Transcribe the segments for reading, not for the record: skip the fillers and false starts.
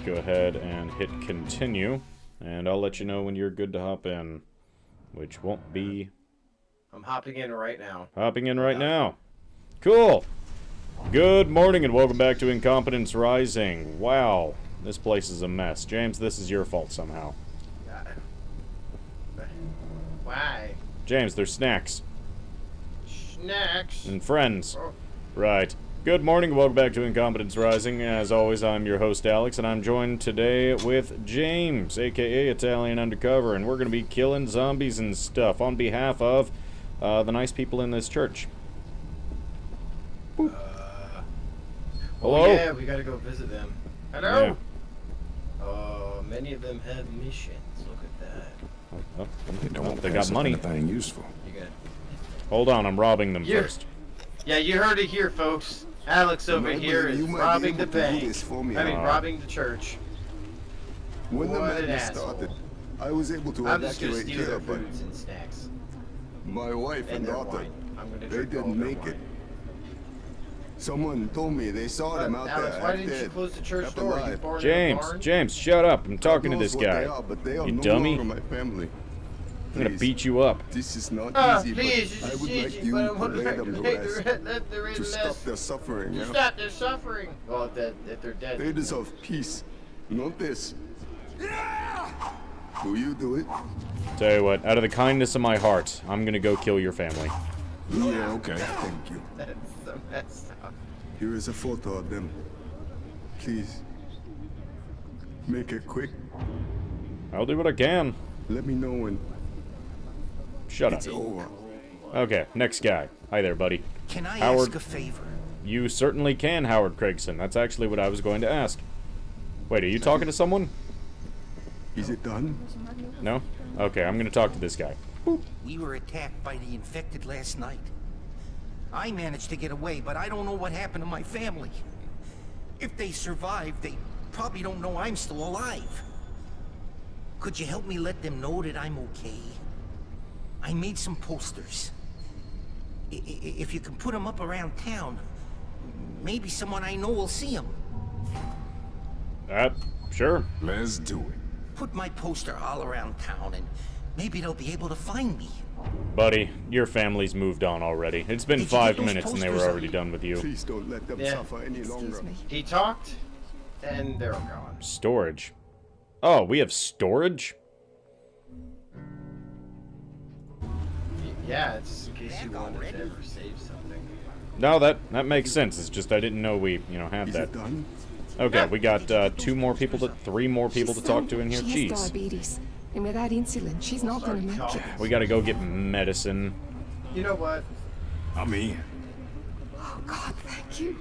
go ahead and hit continue, and I'll let you know when you're good to hop in, which won't be... I'm hopping in right now. Hopping in right now. Cool. Good morning and welcome back to Incompetence Rising. Wow, this place is a mess. James, this is your fault somehow. Why? James, there's snacks. Snacks? And friends. Oh. Right. Good morning and welcome back to Incompetence Rising. As always, I'm your host, Alex, and I'm joined today with James, a.k.a. Italian Undercover, and we're going to be killing zombies and stuff on behalf of the nice people in this church. Hello? Oh yeah, we gotta go visit them. Hello? Yeah. Many of them have missions. Look at that. They got money. Anything useful. You got... Hold on, I'm robbing them first. Yeah, you heard it here, folks. Alex over here is robbing the bank. Robbing the church. When the madness started, I was able to I'm just gonna evacuate steal their here, but foods and snacks. my wife and their daughter, wine. I'm gonna they drink all didn't their make wine. it. Someone told me they saw them out Alex, there why half didn't you dead, close the church half door? You alive. born in a James, barn? James, shut up. I'm talking to God this knows what guy. they are, but they are You no dummy. longer my family. I'm gonna Please, beat you up. This is not easy, Please, but I it's would like easy, you but I to would lay like them to to rest, let the to stop their suffering. To Yeah? stop their suffering. Well, if they're dead. They deserve peace, not this. Will you do it? Tell you what, out of the kindness of my heart, I'm gonna go kill your family. Yeah, okay. Thank you. That's so messed up. Here is a photo of them. Please. Make it quick. I'll do what I can. Let me know when Shut up. it's over. Okay, next guy. Hi there, buddy. Can I Howard. ask a favor? You certainly can, Howard Craigson. That's actually what I was going to ask. Wait, are you talking to someone? Is it done? No? Okay, I'm gonna talk to this guy. We were attacked by the infected last night. I managed to get away, but I don't know what happened to my family. If they survived, they probably don't know I'm still alive. Could you help me let them know that I'm okay? I made some posters. If you can put them up around town, maybe someone I know will see them. Sure. Let's do it. Put my poster all around town, and maybe they'll be able to find me. Buddy, your family's moved on already. It's been Did you 5 get those minutes and they were posters already done with you. Please don't let them Yeah. suffer any longer. He talked, and they're gone. Storage. Oh, we have storage? Yeah, it's just in case you wanted to ever save something. No, that makes sense. It's just I didn't know we, had Is that. it done? Okay, we got three more people to talk to in here. She has Jeez. diabetes, and without insulin, she's not going to make it. We gotta go get medicine. You know what? I'm in. Oh God, thank you.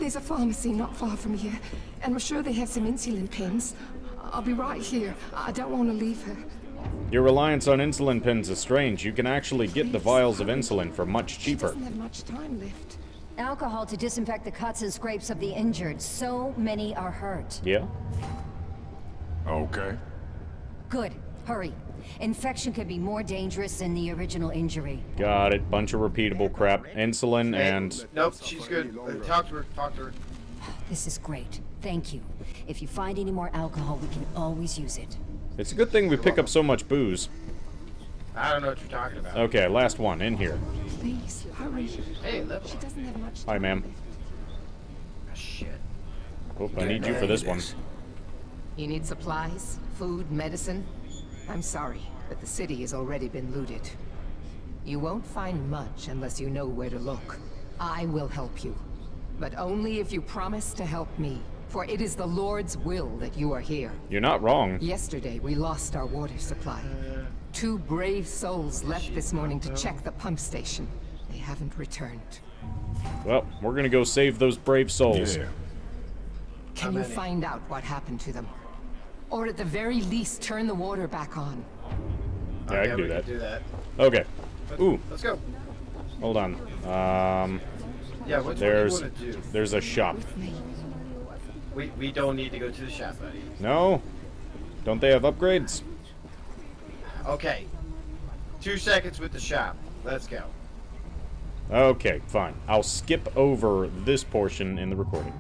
There's a pharmacy not far from here, and I'm sure they have some insulin pens. I'll be right here. I don't want to leave her. Your reliance on insulin pens is strange. You can actually get the vials of insulin for much She cheaper. doesn't have much time left. Alcohol to disinfect the cuts and scrapes of the injured. So many are hurt. Yeah? Okay. Good. Hurry. Infection could be more dangerous than the original injury. Got it. Bunch of repeatable crap. Insulin and... Nope, she's good. Talk to her. Talk to her. This is great. Thank you. If you find any more alcohol, we can always use it. It's a good thing we pick up so much booze. I don't know what you're talking about. Okay, last one. In here. Please, hurry. Hey, level. She doesn't have much time. Hi, ma'am. Ah, shit. Oh, I need you for this one. You need supplies, food, medicine? I'm sorry, but the city has already been looted. You won't find much unless you know where to look. I will help you, but only if you promise to help me, for it is the Lord's will that you are here. You're not wrong. Yesterday, we lost our water supply. 2 brave souls left this morning to check the pump station. They haven't returned. Well, we're gonna go save those brave souls. Yeah. Can you find out what happened to them? Or at the very least, turn the water back on. Yeah, I can do we that. Can do that. Okay. Ooh, Let's go. hold on. Yeah, what do you There's want to do? there's a shop. We don't need to go to the shop, buddy. No? Don't they have upgrades? Okay. 2 seconds with the shop. Let's go. Okay, fine. I'll skip over this portion in the recording.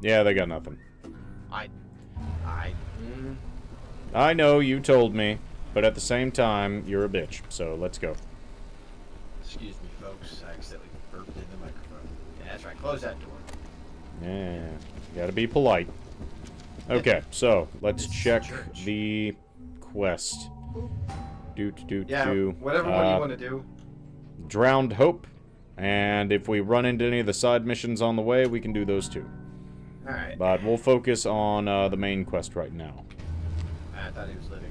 Yeah, they got nothing. I I know you told me, but at the same time, you're a bitch. So let's go. Excuse me, folks. I accidentally burped in the microphone. Yeah, that's right. Close that door. Yeah, gotta be polite. Okay, so let's check the quest. Yeah, whatever one you want to do. Drowned Hope, and if we run into any of the side missions on the way, we can do those too. Alright. But we'll focus on the main quest right now. I thought he was living.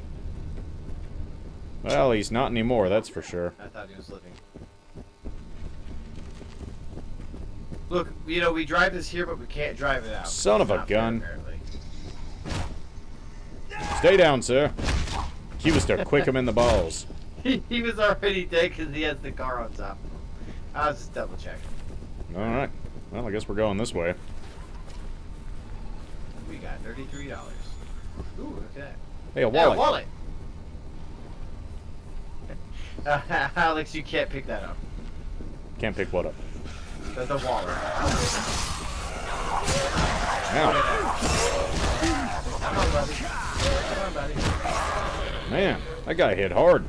Well, he's not anymore, that's for sure. I thought he was living. Look, you know, we drive this here, but we can't drive it out. Son of a Not fair, gun. apparently. Stay down, sir. He was to quick him in the balls. He was already dead because he has the car on top of him. I was just double checking. Alright. Well, I guess we're going this way. We got $33. Ooh, look at that. Hey, a Yeah, wallet. wallet. Alex, you can't pick that up. Can't pick what up. The wallet. Ow. Come on, buddy. Come on, buddy. Man, that guy hit hard.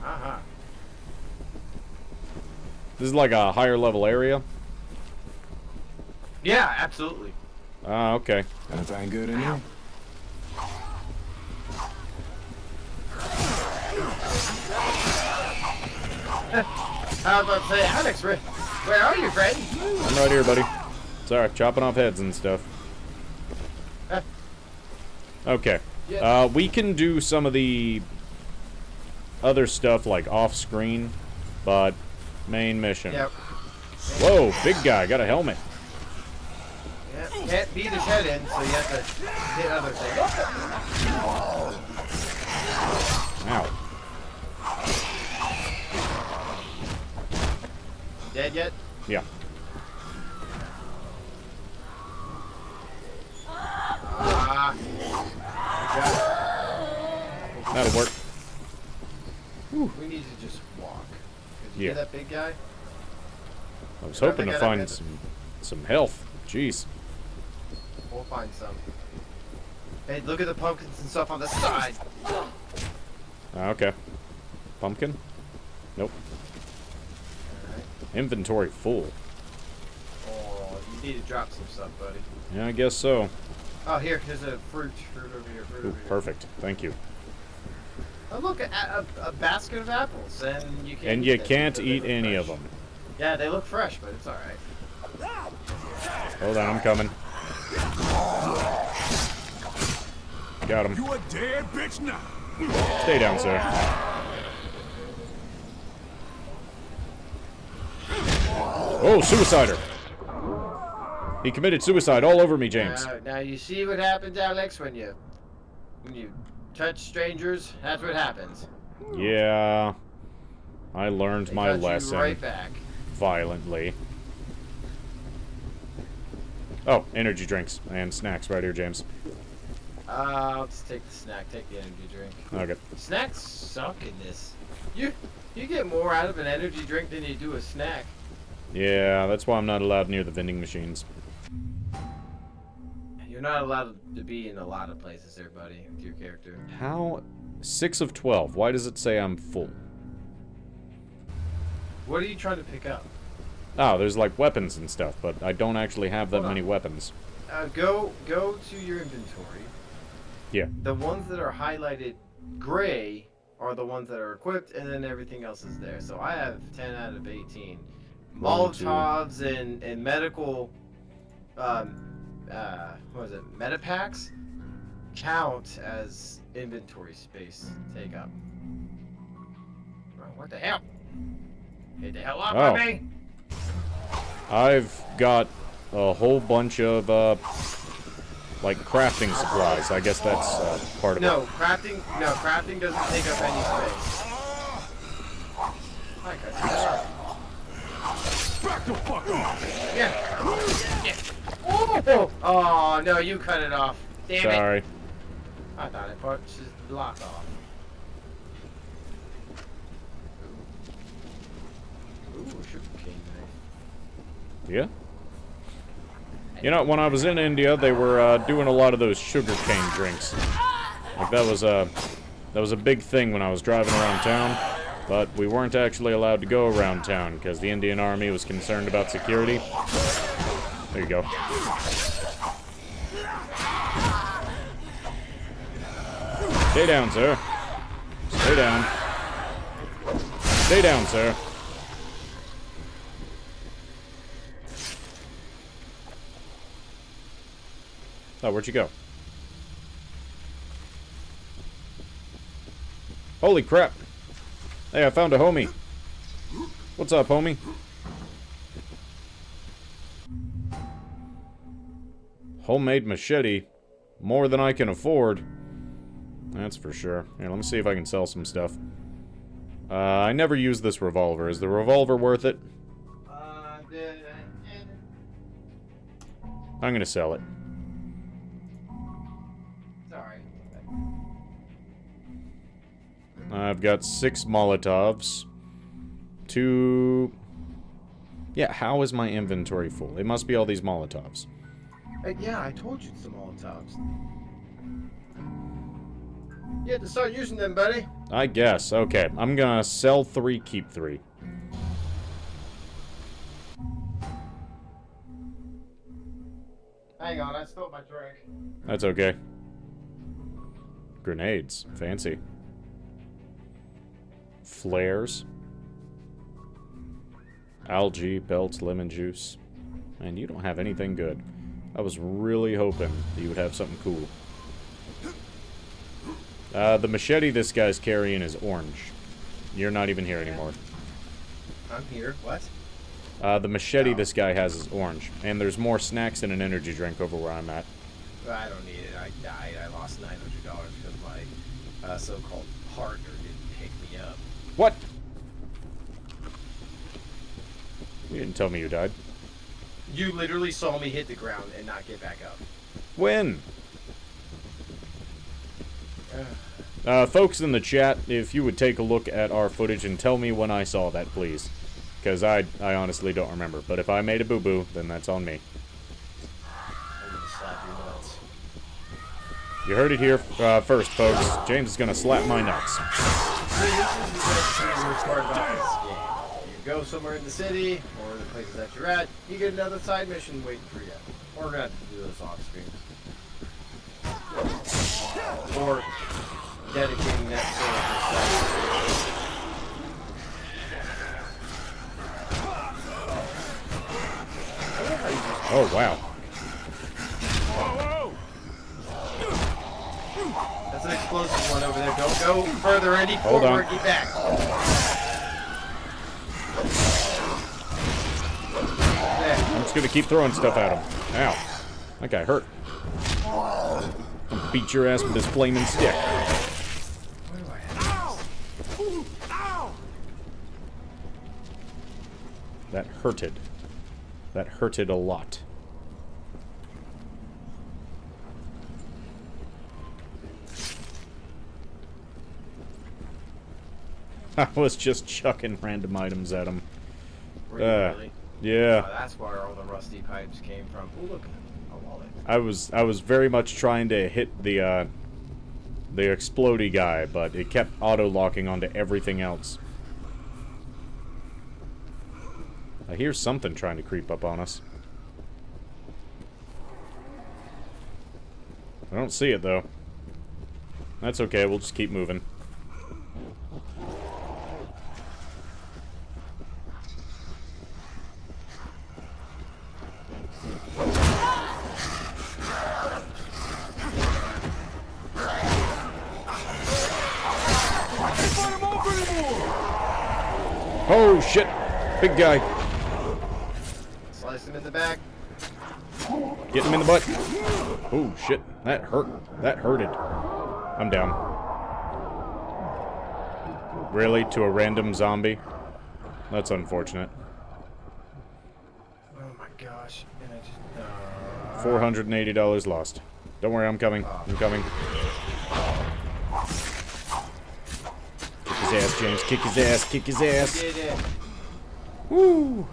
Uh-huh. This is like a higher level area. Yeah, absolutely. Ah, okay. Anything good in here? I was about to say, Alex, where are you, friend? I'm right here, buddy. Sorry, chopping off heads and stuff. Okay. We can do some of the other stuff like off screen, but main mission. Yep. Whoa, big guy, got a helmet. Yep. Can't beat his head in, so you have to hit other things. Ow. Dead yet? Yeah. Ah. That'll work. We need to just walk. Did you Yeah. hear that big guy? I was I don't hoping think to I'd find have some health. Jeez. We'll find some. Hey, look at the pumpkins and stuff on the side. Okay. Pumpkin? Nope. Alright. Inventory full. Oh, you need to drop some stuff, buddy. Yeah, I guess so. Oh, here, there's a fruit. Fruit over here. Fruit Ooh, over here. perfect. Thank you. Oh, look, a basket of apples, and you can't. And eat you them can't because they eat look any fresh. of them. Yeah, they look fresh, but it's all right. Hold on, I'm coming. Got him. You a dead bitch now. Stay down, sir. Oh, suicider. He committed suicide all over me, James. Now you see what happens, Alex, when you touch strangers. That's what happens. Yeah. I learned They my touch you lesson right back. violently. Oh, energy drinks and snacks right here, James. I'll just take the snack. Take the energy drink. Okay. Snacks suck in this. You get more out of an energy drink than you do a snack. Yeah, that's why I'm not allowed near the vending machines. You're not allowed to be in a lot of places there, buddy, with your character. How? 6 of 12. Why does it say I'm full? What are you trying to pick up? Oh, there's like weapons and stuff, but I don't actually have that Hold on. many weapons. Go to your inventory. Yeah. The ones that are highlighted gray are the ones that are equipped, and then everything else is there. So I have 10 out of 18. One, two. Molotovs and medical, what was it, Medipacks count as inventory space take up. Oh, what the hell? Get the hell off Oh. of me! I've got a whole bunch of, like crafting supplies. I guess that's part of No, it. crafting doesn't take up any space. I got that. Back the fuck off. Yeah. Oh, no, you cut it off. Damn it. Sorry. I thought it part just blocked off. Ooh, sugarcane knife. Yeah? You know, when I was in India, they were doing a lot of those sugarcane drinks. Like that was a big thing when I was driving around town. But we weren't actually allowed to go around town because the Indian Army was concerned about security. There you go. Stay down, sir. Stay down. Stay down, sir. Oh, where'd you go? Holy crap. Hey, I found a homie. What's up, homie? Homemade machete. More than I can afford. That's for sure. Here, let me see if I can sell some stuff. I never used this revolver. Is the revolver worth it? I'm gonna sell it. Sorry. I've got 6 Molotovs. 2... Yeah, how is my inventory full? It must be all these Molotovs. Yeah, I told you it's the Molotovs. You had to start using them, buddy. I guess. Okay, I'm gonna sell 3, keep 3. Hang on, I spilled my drink. That's okay. Grenades. Fancy. Flares. Algae, belts, lemon juice. Man, you don't have anything good. I was really hoping that you would have something cool. The machete this guy's carrying is orange. You're not even here anymore. I'm here. What? The machete this guy has is orange. And there's more snacks and an energy drink over where I'm at. I don't need it. I died. I lost $900 because my so-called partner didn't pick me up. What? You didn't tell me you died. You literally saw me hit the ground and not get back up. When? Folks in the chat, if you would take a look at our footage and tell me when I saw that, please. Because I honestly don't remember. But if I made a boo-boo, then that's on me. I'm gonna slap your nuts. You heard it here first, folks. James is gonna slap my nuts. See, this is the best weird part about this game. You go somewhere in the city, or the places that you're at, you get another side mission waiting for you. Or we're gonna have to do this off screen. Or dedicating that server. Oh, wow. That's an explosive one over there. Don't go further any Hold forward. on. Get back. I'm just gonna keep throwing stuff at him. Ow. That guy hurt. I'll beat your ass with this flaming stick. Where do I have this? That hurted. That hurted a lot. I was just chucking random items at him. Were you really? Yeah. Oh, that's where all the rusty pipes came from. Oh, look. A wallet. I was very much trying to hit the explodey guy, but it kept auto-locking onto everything else. I hear something trying to creep up on us. I don't see it, though. That's okay, we'll just keep moving. Oh, shit! Big guy. Slice him in the back. Get him in the butt. Oh, shit. That hurt. That hurted. I'm down. Really? To a random zombie? That's unfortunate. Oh my gosh. And I just... $480 lost. Don't worry, I'm coming. I'm coming. Kick his ass, James. Kick his ass. Kick his ass. did it. Woo!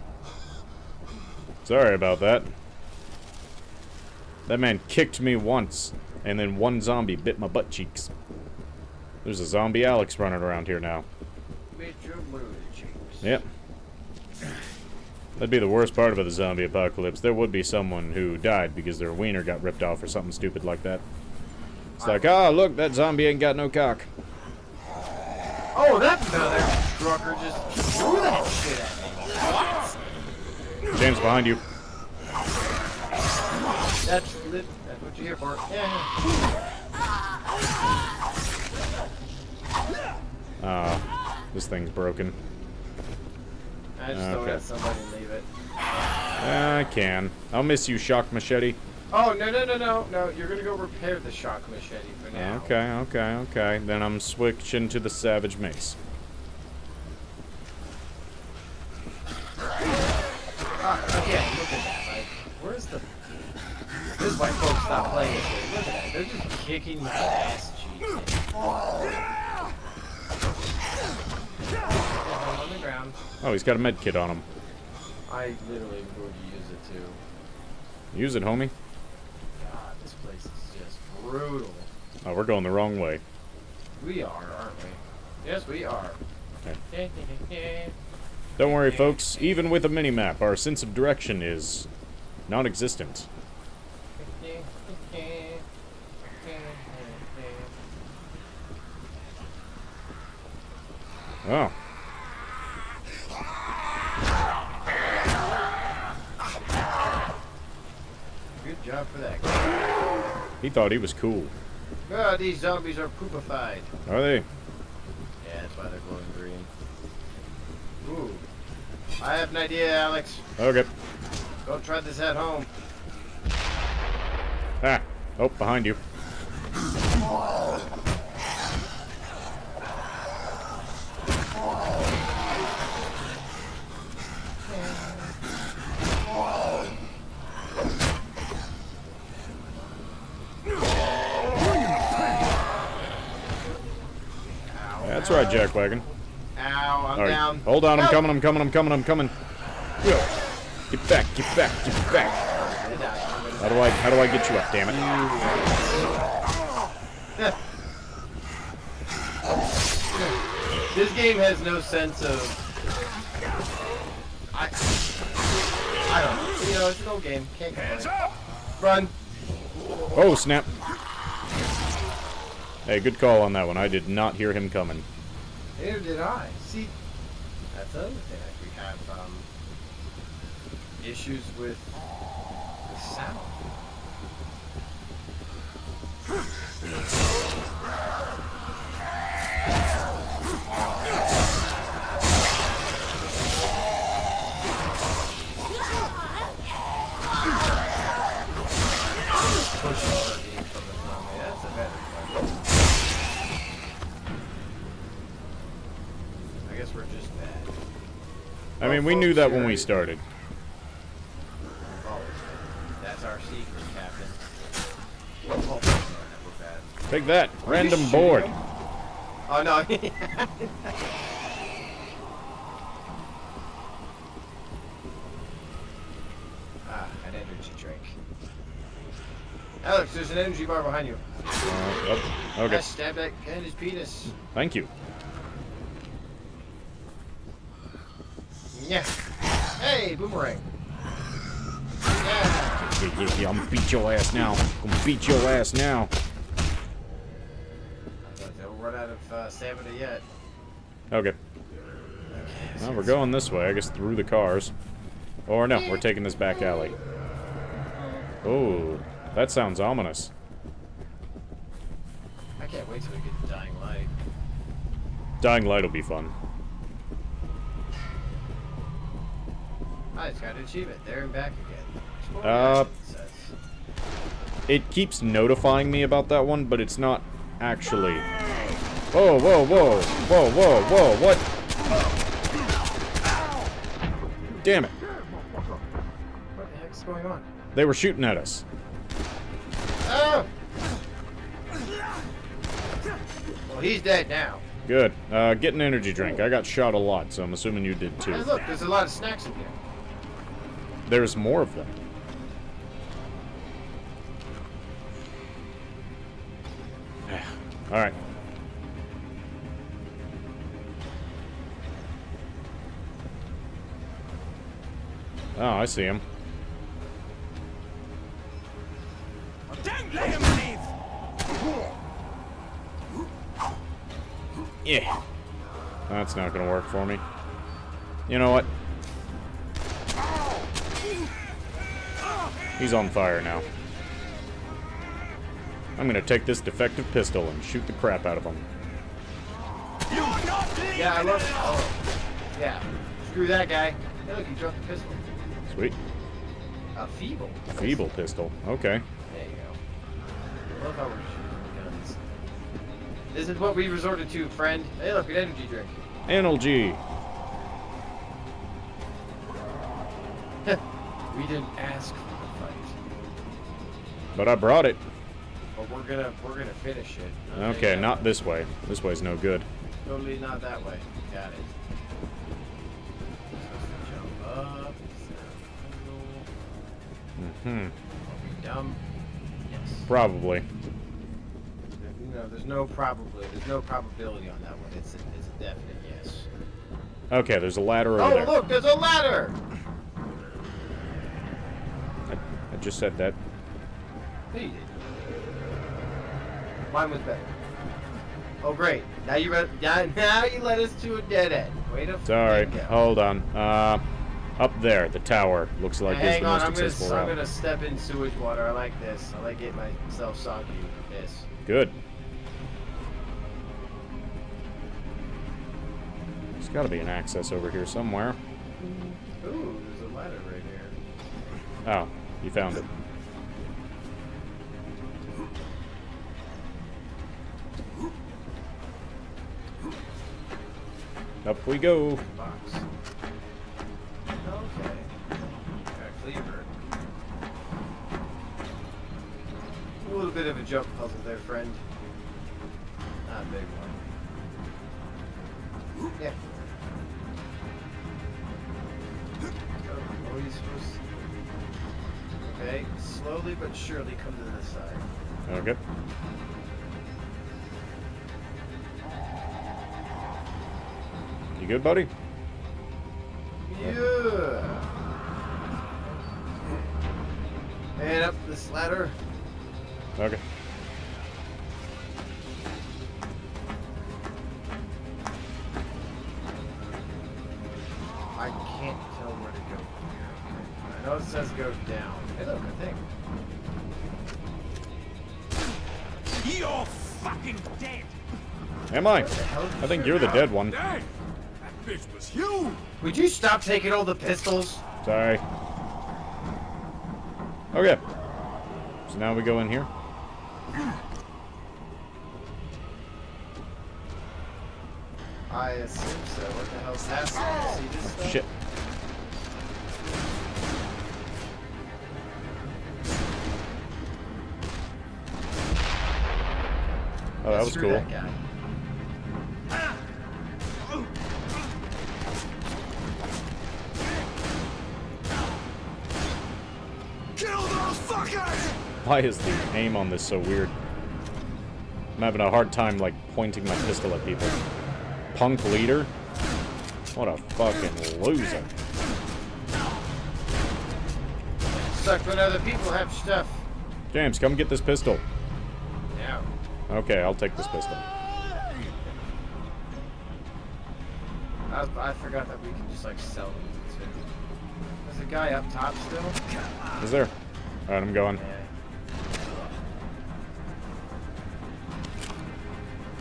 Sorry about that. That man kicked me once, and then one zombie bit my butt cheeks. There's a zombie Alex running around here now. Bit your booty cheeks. Yep. That'd be the worst part about the zombie apocalypse. There would be someone who died because their wiener got ripped off or something stupid like that. It's like, ah, look, that zombie ain't got no cock. Oh, that mother trucker just threw that shit at me. What? James, behind you. That's what you're here for. Yeah. This thing's broken. I just don't let somebody leave it. I can. I'll miss you, Shock Machete. Oh, no. You're gonna go repair the shock machete for now. Okay. Then I'm switching to the Savage Mace. Okay, look at that. Like, where's the... This is why folks stop playing this game. Look at that. They're just kicking my ass cheeks. On the ground. Oh, he's got a med kit on him. I literally would use it too. Use it, homie. God, this place is just brutal. Oh, we're going the wrong way. We are, aren't we? Yes, we are. Don't worry, folks. Even with a mini-map, our sense of direction is non-existent. Oh. Good job for that guy. He thought he was cool. God, these zombies are poopified. Are they? Yeah, that's why they're glowing green. Ooh. I have an idea, Alex. Okay. Go try this at home. Ah. Oh, behind you. That's right, Jackwagon. Ow, I'm All right, down. hold on, I'm Help! coming. Get back. How do I get you up, damn it? This game has no sense of... I don't know. You know, it's an old game. Can't complain. Run. Oh, snap. Hey, good call on that one. I did not hear him coming. Neither did I. See, that's the other thing. Like, we have issues with the sound. That's a better question. I guess we're just bad. I mean, we knew that when we started. Oh, that's our secret, Captain. Oh, we're bad. Take that, Are you random shooting board. him? Oh no. An energy drink. Alex, there's an energy bar behind you. Okay. Yes, stab that guy in his penis. Thank you. Yeah. Hey, boomerang. Yeah. Yeah, I'm gonna beat your ass now. Don't run out of stamina yet. Okay. Well, we're going this way, I guess, through the cars. Or no, we're taking this back alley. Oh, that sounds ominous. I can't wait till we get the dying light. Dying Light will be fun. I just got to achieve it. There and back again. Explore Uh, the it says. It keeps notifying me about that one, but it's not actually. Whoa, what? Damn it. What the heck's going on? They were shooting at us. Oh! Well, he's dead now. Good. Get an energy drink. I got shot a lot, so I'm assuming you did Hey, too. look, there's a lot of snacks in here. There's more of them. Alright. Oh, I see him. Yeah. That's not gonna work for me. You know what? He's on fire now. I'm gonna take this defective pistol and shoot the crap out of him. Yeah, I love it. Oh. Yeah. Screw that guy. Hey, look, he dropped the pistol. Sweet. A feeble. Feeble pistol. Okay. There you go. I love how we're shooting guns. This is what we resorted to, friend. Hey, look, an energy drink. NLG. We didn't ask for the fight, But I brought it. but we're gonna finish it. Okay, not this way. This way's no good. Totally not that way. Got it. Jump up. Hmm. Are we dumb? Yes. Probably. No, there's no probability on that one. It's a definite yes. Okay, there's a ladder over there. Oh, look, there's a ladder! I just said that. No, you did. Mine was better. Oh, great. Now you led us to a dead end. Wait a Sorry. minute. Hold on. Up there, the tower looks like it's Hang the on, most I'm accessible route. gonna step in sewage water. I like this. I like getting myself soggy with this. Good. There's got to be an access over here somewhere. Ooh, there's a ladder right here. Oh, you found it. Up we go. Box. Okay. Got a cleaver. A little bit of a jump puzzle there, friend. Not a big one. Yeah. Oh, what are you supposed to... Okay, slowly but surely come to this side. Okay. You good, buddy? Yeah. And up this ladder. Okay. I can't tell where to go from here. I know it says go down. Hey, look, I think. You're fucking dead! Am I? What the hell? I think you're the dead one. Dang! That bitch was you! Would you stop taking all the pistols? Sorry. Okay. So now we go in here. I assume so. What the hell's happening? See this stuff? Shit. Oh, that was Screw cool. that guy. Kill those fuckers! Why is the aim on this so weird? I'm having a hard time, like, pointing my pistol at people. Punk leader? What a fucking loser. Suck when other people have stuff. James, come get this pistol. Now. Okay, I'll take this pistol. I forgot that we can just like sell them too. There's a guy up top still. Is there? Alright, I'm going.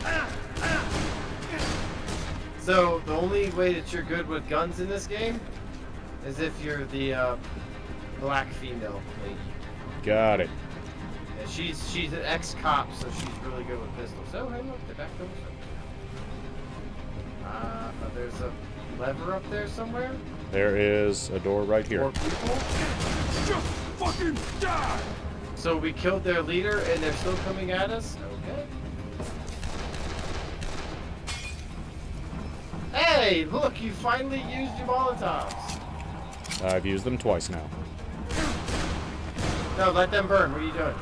Yeah. So the only way that you're good with guns in this game is if you're the black female lady. Got it. Yeah, she's an ex-cop, so she's really good with pistols. Oh, hey, look, the back door's open. There's a lever up there somewhere. There is a door right here. More people. Just fucking die! So we killed their leader, and they're still coming at us. Okay. Hey, look! You finally used your Molotovs. I've used them twice now. No, let them burn. What are you doing?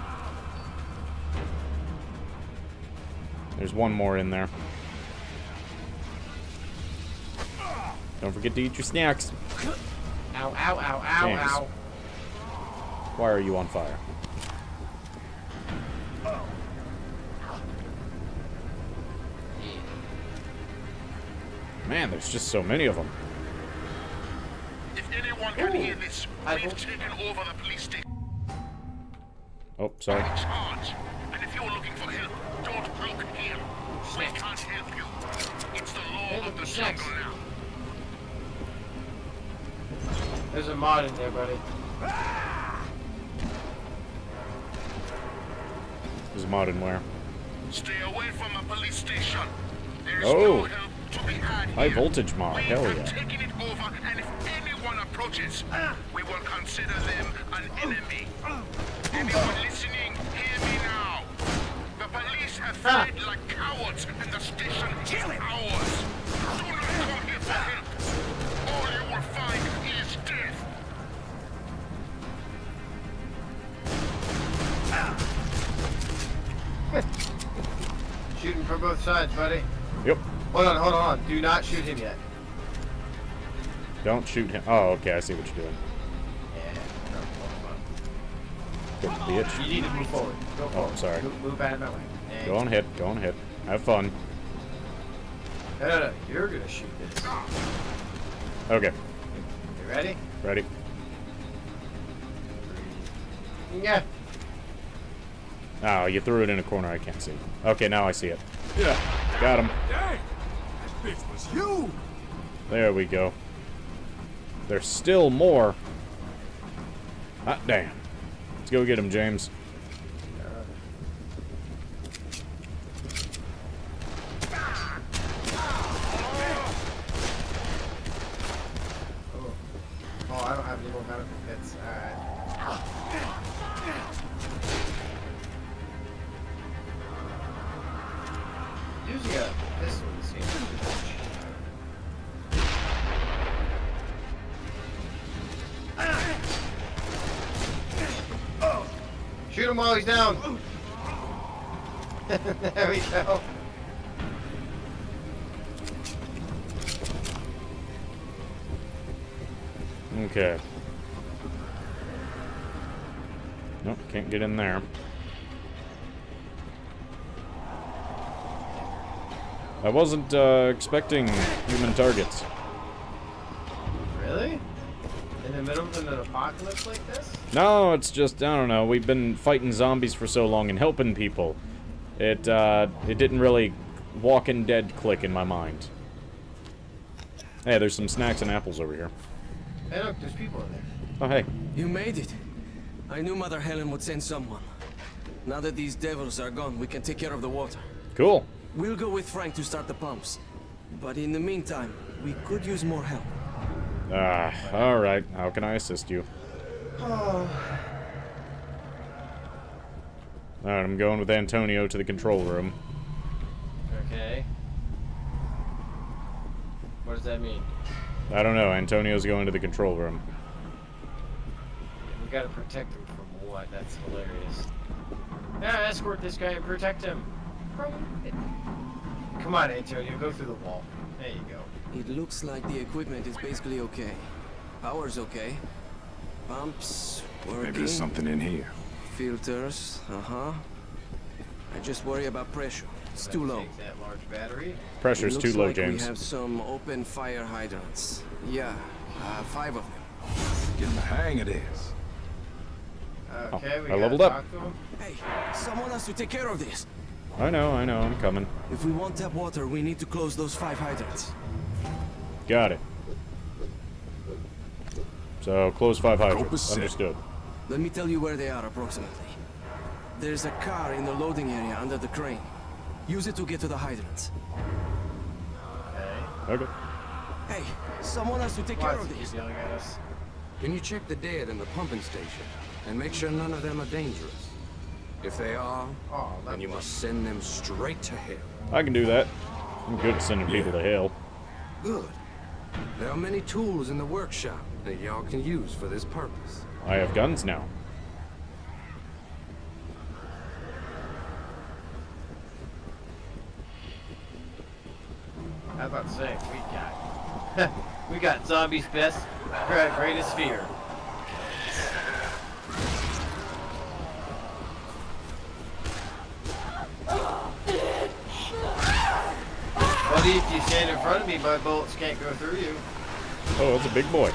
There's one more in there. Don't forget to eat your snacks. Ow, ow, ow, ow, Thanks. ow. Why are you on fire? Man, there's just so many of them. If anyone can hear this, I we've don't- taken over the police station Oh, sorry. in charge. And if you're looking for help, don't look here. We can't help you. It's the law of the jungle now. There's a mod in there, buddy. There's a mod in where? Stay away from a police station. There's Oh. no help to be had High here. voltage mod. We Hell have yeah. taken it over, and if anyone approaches, we will consider them an enemy. Anyone listening, hear me now. The police have fled like cowards, and the station is ours. Do not come here for help. All you will find is death. Shooting from both sides, buddy. Yep. Hold on, hold on. Do not shoot him yet. Don't shoot him. Oh, okay. I see what you're doing. Yeah. Good bitch. You need to move forward. Go forward. sorry. Move out of my way. Thank Go on ahead. Go on ahead. Have fun. you. No. You're gonna shoot this. Okay. You ready? Ready? Yeah. Oh, you threw it in a corner I can't see. Okay, now I see it. Yeah. Got him. Dang! That bitch was you! There we go. There's still more. Hot damn. Let's go get him, James. Oh, I don't have any more medical kits. Alright. Usually a pistol seems to be Shoot him while he's down. There we go. Okay. Nope, can't get in there. I wasn't expecting human targets. Really? In the middle of an apocalypse like this? No, it's just, I don't know, we've been fighting zombies for so long and helping people. It didn't really Walking Dead click in my mind. Hey, there's some snacks and apples over here. Hey, look, there's people in there. Oh, hey. You made it. I knew Mother Helen would send someone. Now that these devils are gone, we can take care of the water. Cool. We'll go with Frank to start the pumps. But in the meantime, we could use more help. Alright. How can I assist you? Oh. Alright, I'm going with Antonio to the control room. Okay. What does that mean? I don't know. Antonio's going to the control room. We gotta protect him from what? That's hilarious. Yeah, escort this guy and protect him. Come on, Antonio, go through the wall. There you go. It looks like the equipment is basically okay. Power's okay. Pumps working. Maybe there's something in here. Filters, I just worry about pressure. It's too low. Take that large battery. Pressure's It too looks low, like James. We have some open fire hydrants. Yeah, 5 of them. Getting the hang of this. Okay, we I gotta leveled up. talk to him. Hey, someone has to take care of this. I know, I'm coming. If we want tap water, we need to close those 5 hydrants. Got it. So, close 5 hydrants. Copacetic. Understood. Let me tell you where they are approximately. There's a car in the loading area under the crane. Use it to get to the hydrants. Okay. Hey, someone has to take Why care does of he this. keep yelling at us? Can you check the dead in the pumping station and make sure none of them are dangerous? If they are, Oh, then you must send them straight to hell. I can do that. I'm good at sending people to hell. Good. There are many tools in the workshop that y'all can use for this purpose. I have guns now. I was about to say, we got zombies' best, greatest fear. Buddy, if you stand in front of me, my bullets can't go through you. Oh, that's a big boy.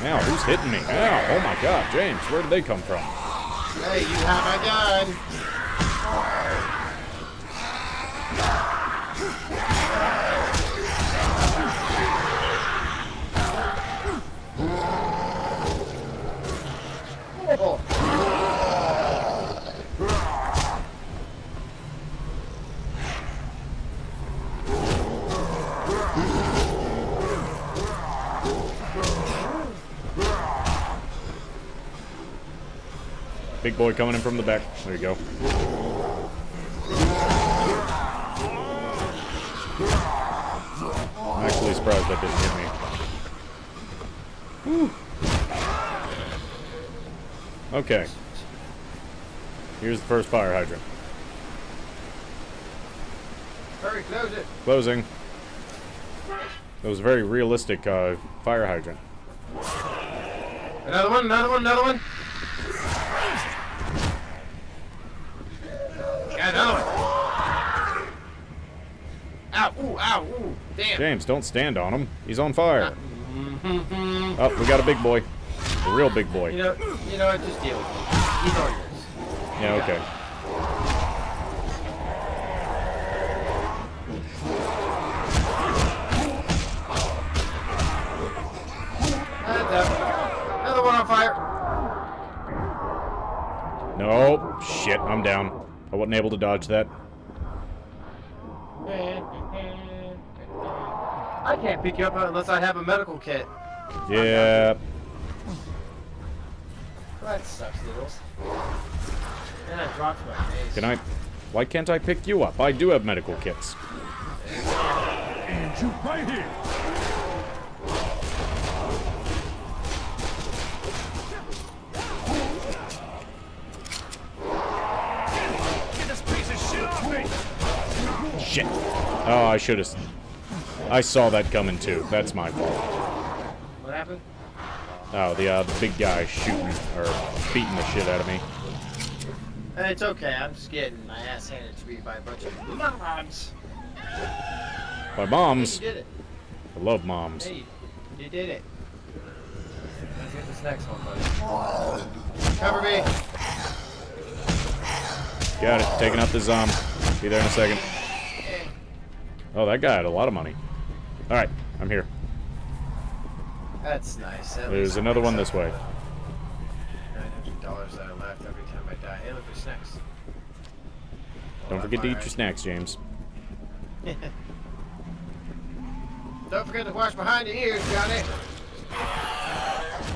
Ow, who's hitting me? Ow, oh my god, James, where did they come from? Hey, you have my gun. Oh. Big boy coming in from the back. There you go. I'm actually surprised that didn't hit me. Whew. Okay. Here's the first fire hydrant. Hurry, close it. Closing. That was a very realistic fire hydrant. Another one, another one, another one. Got another one. Ow, ooh, ow, ooh, damn. James, don't stand on him. He's on fire. Oh, we got a big boy. A real big boy. You know what? Just deal with it. He's all yours. Yeah, okay. Another one on fire. No, shit, I'm down. I wasn't able to dodge that. I can't pick you up unless I have a medical kit. Yeah. That sucks, Noodles. And I dropped my face. Can I? Why can't I pick you up? I do have medical kits. And you right here. Get this piece of shit off me. Shit. Oh, I should have. I saw that coming too. That's my fault. What happened? Oh, the big guy shooting or beating the shit out of me. It's okay. I'm just getting my ass handed to me by a bunch of moms. By moms. Hey, you did it. I love moms. Hey, you did it. Let's get this next one, buddy. Cover me. Got it. Taking out the zombie. Be there in a second. Oh, that guy had a lot of money. All right, I'm here. That's nice. There's another one this way. $900 that are left every time I die. Hey, look for snacks. Don't forget to eat your snacks, James. Don't forget to wash behind your ears, Johnny.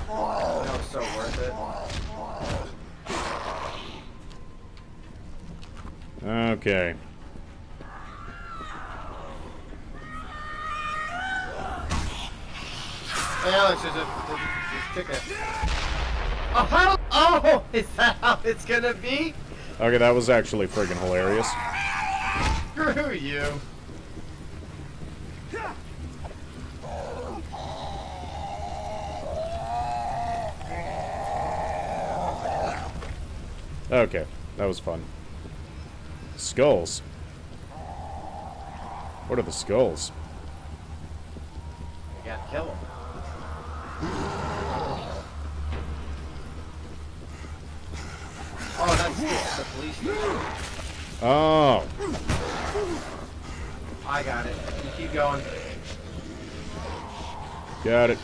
That was so worth it. Okay. Hey, Alex, there's a ticket. Oh, how? Oh, is that how it's gonna be? Okay, that was actually friggin' hilarious. Screw you. Okay, that was fun. Skulls. What are the skulls? You gotta kill him. Oh, that's the police station. Oh. I got it. You keep going. Got it.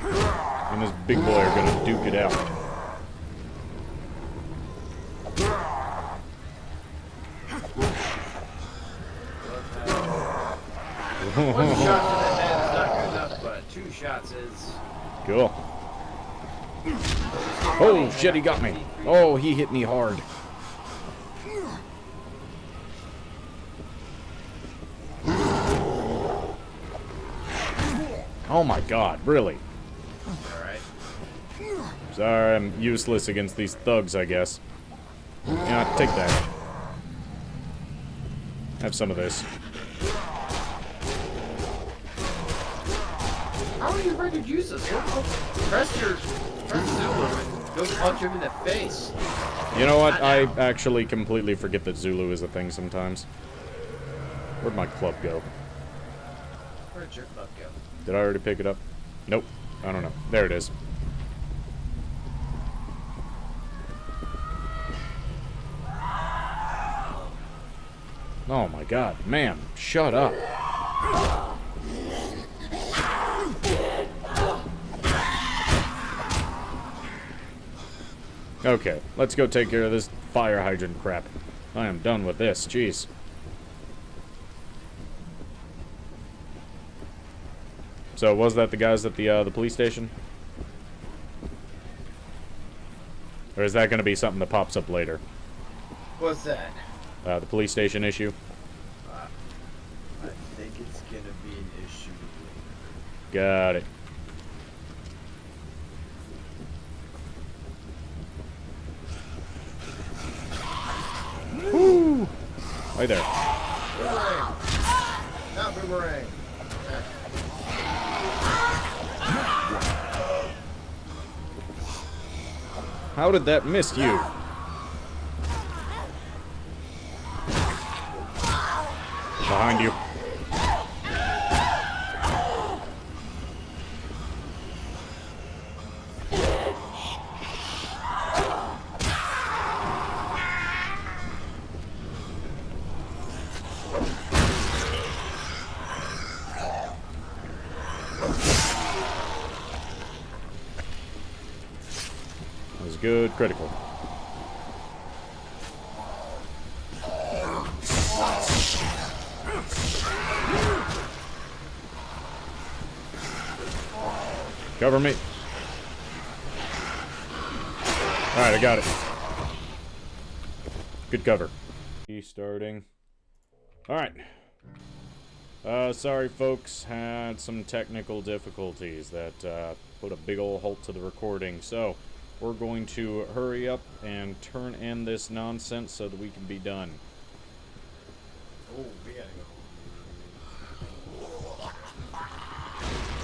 And this big boy are gonna duke it out. One shot to the head is not good enough, but 2 shots is. Cool. Oh shit, he got me. Oh, he hit me hard. Oh my god, really? Alright. Sorry, I'm useless against these thugs, I guess. Yeah, take that. Have some of this. How are you ready to use this? Press Zulu and go punch him in the face. You know what? I actually completely forget that Zulu is a thing sometimes. Where'd my club go? Where'd your club go? Did I already pick it up? Nope. I don't know. There it is. Oh my god. Man, shut up. Okay, let's go take care of this fire hydrant crap. I am done with this. Jeez. So, was that the guys at the police station? Or is that going to be something that pops up later? What's that? The police station issue? I think it's gonna be an issue later. Got it. Woo! Hi there. Boomerang! Not boomerang. How did that miss you? Behind you. That was good critical. Cover me. Alright, I got it. Good cover. Starting. Alright. Sorry folks, had some technical difficulties that put a big ol' halt to the recording, so we're going to hurry up and turn in this nonsense so that we can be done. Oh, we gotta go.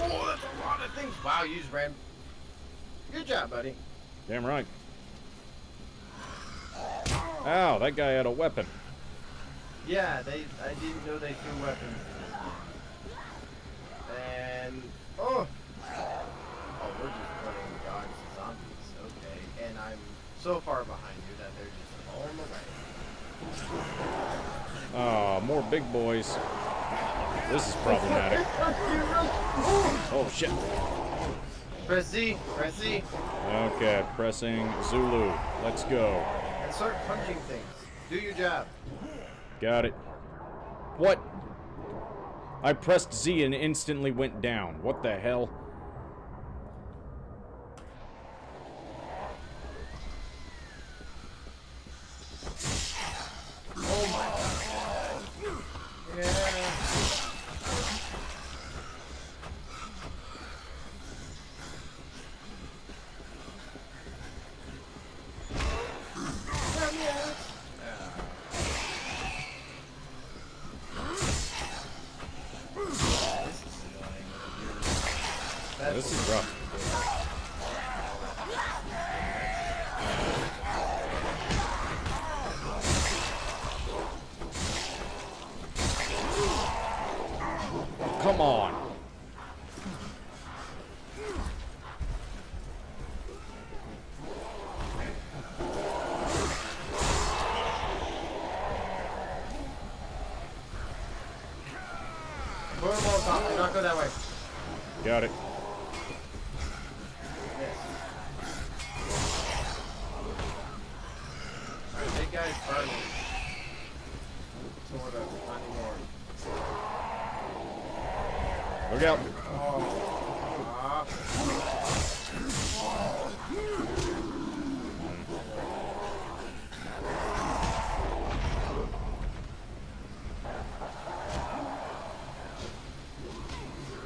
Oh, that's a lot of things. Wow, you just ran. Good job, buddy. Damn right. Ow, that guy had a weapon. Yeah, I didn't know they threw weapons. And oh, we're just playing dodge zombies. Okay, and I'm so far behind you that they're just on the way. Ah, more big boys. This is problematic. Oh shit. Press Z. Press Z. Okay, pressing Zulu. Let's go. And start punching things. Do your job. Got it. What? I pressed Z and instantly went down. What the hell? Oh my god. Yeah. This is rough. Come on. Put a Molotov. Do not go that way. Got it. Big guy's burning. Sort of. Not anymore. Look out.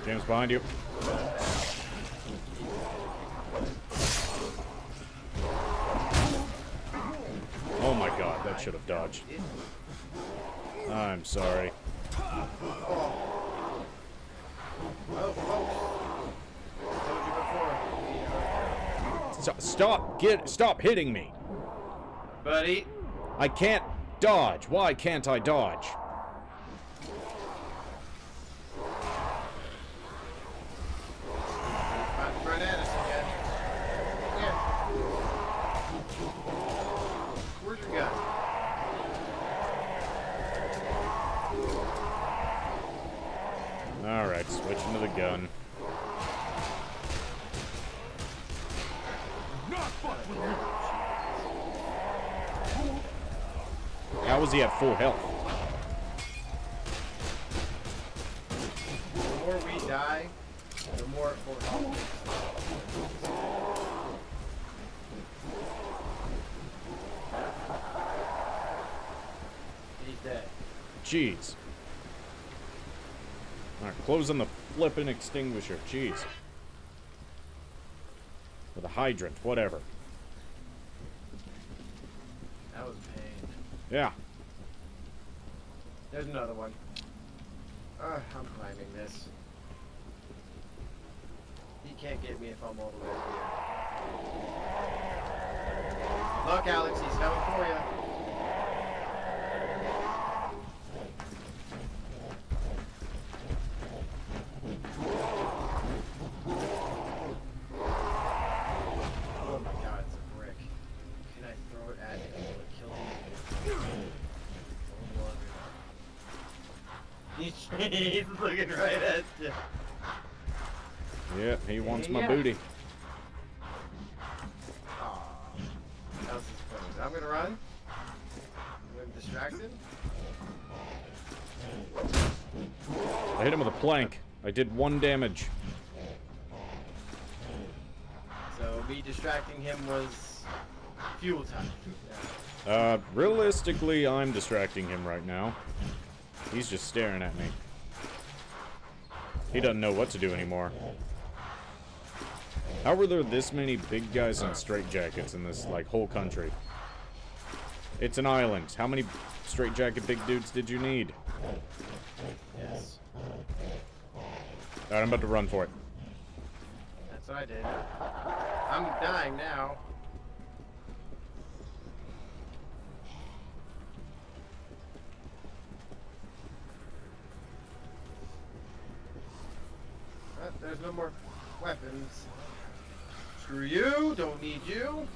James, behind you. Oh my god, that should have dodged. I'm sorry. Oh, folks. I told you before. Stop hitting me. Buddy. I can't dodge. Why can't I dodge? About to run at us again. Yeah. Where's your gun? Alright, switching to the gun. Not fuck with me. How was he at full health? The more we die, the more it will help. He's dead. Jeez. Alright, closing the flippin' extinguisher. Jeez. With a hydrant, whatever. That was pain. Yeah. There's another one. I'm climbing this. He can't get me if I'm all the way up here. Look, Alex, he's coming for you. Oh my god, it's a brick. Can I throw it at him? Will it kill him? He's looking right at you. Yep, he wants my Yeah. booty. That was his point. I'm gonna run. I'm distracted. I hit him with a plank. I did 1 damage. So me distracting him was fuel time. Realistically, I'm distracting him right now. He's just staring at me. He doesn't know what to do anymore. How were there this many big guys in straitjackets in this, like, whole country? It's an island. How many straitjacket big dudes did you need? Yes. Alright, I'm about to run for it. That's what I did. I'm dying now. There's no more weapons. Screw you, don't need you.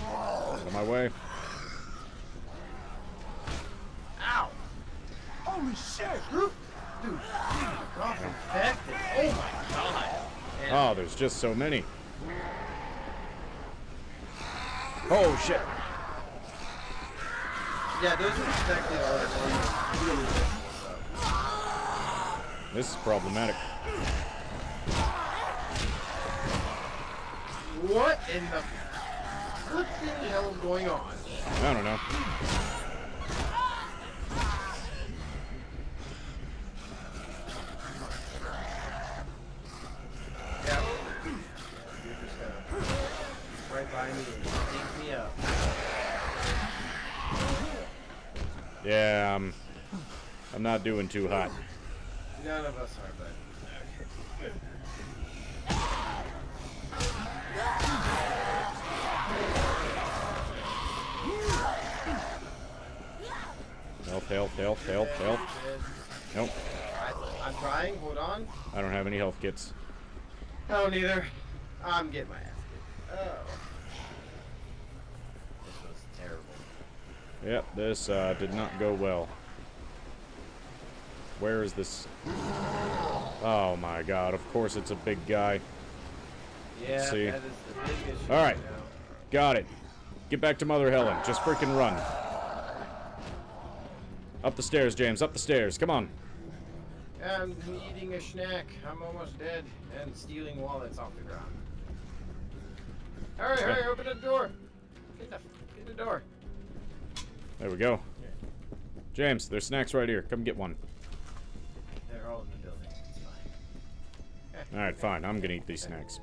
Out of my way. Ow! Holy shit! Dude, off infected. Oh my god. And Oh, there's just so many. Oh, shit. yeah, those are infected are really difficult. This is problematic. What in the flipping hell is going on? I don't know. Yeah. You're just gonna right by me and pick me up. Yeah, I'm not doing too hot. None of us are, but Health. Nope. I'm trying. Hold on. I don't have any health kits. Oh, neither. I'm getting my ass kicked. Oh. This was terrible. Yep, this did not go well. Where is this? Oh my god, of course it's a big guy. Yeah, See. that is the big issue. Alright, right now. got it. Get back to Mother Helen. Just freaking run. Up the stairs, James. Up the stairs. Come on. I'm eating a snack. I'm almost dead and stealing wallets off the ground. Hurry, hurry, open the door. Get the door. There we go. James, there's snacks right here. Come get one. They're all in the building. It's fine. Alright, fine. I'm gonna eat these snacks.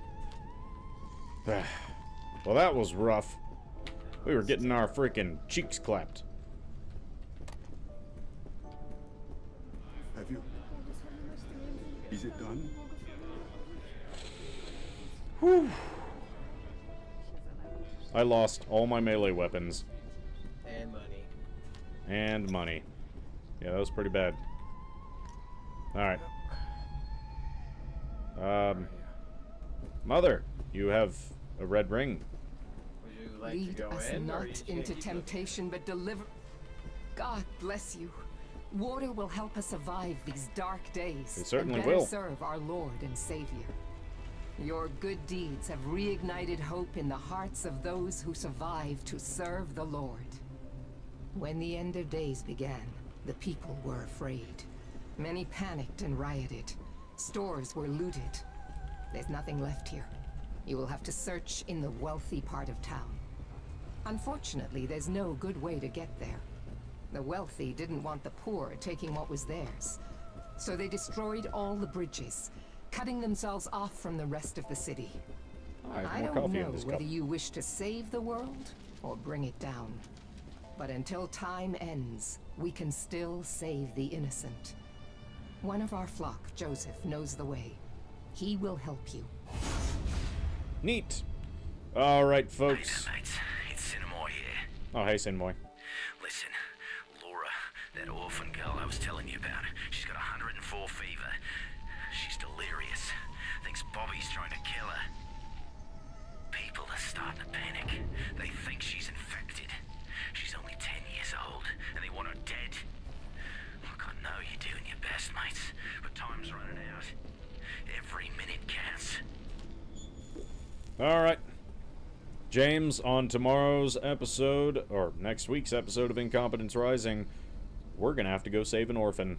Well, that was rough. We were getting our freaking cheeks clapped. Have you? Is it done? Whew. I lost all my melee weapons. And money. And money. Yeah, that was pretty bad. Alright. Mother, you have a red ring. Would you like Lead to go us in, or not you into can't keep temptation, but deliver... God bless you. Water will help us survive these dark days. It certainly and better will. serve our Lord and Savior. Your good deeds have reignited hope in the hearts of those who survived to serve the Lord. When the end of days began, the people were afraid. Many panicked and rioted. Stores were looted. There's nothing left here. You will have to search in the wealthy part of town. Unfortunately, there's no good way to get there. The wealthy didn't want the poor taking what was theirs. So they destroyed all the bridges, cutting themselves off from the rest of the city. I more don't coffee in know this whether cup. you wish to save the world or bring it down. But until time ends, we can still save the innocent. One of our flock, Joseph, knows the way. He will help you. Neat. Alright, folks. Hey, mates. It's Cinemoy here. Oh, hey, Sinmoy. Listen, Laura, that orphan girl I was telling you about, she's got 104 fever. She's delirious. Thinks Bobby's trying to kill her. People are starting to panic. They think she's infected. She's only 10 years old, and they want her dead. Look, I know you're doing your best, mates, but time's running out. Every minute counts. Alright. James, on tomorrow's episode, or next week's episode of Incompetence Rising, we're gonna have to go save an orphan.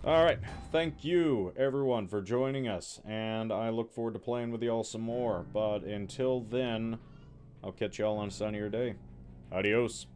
Alright, thank you, everyone, for joining us, and I look forward to playing with y'all some more, but until then, I'll catch y'all on a sunnier day. Adios.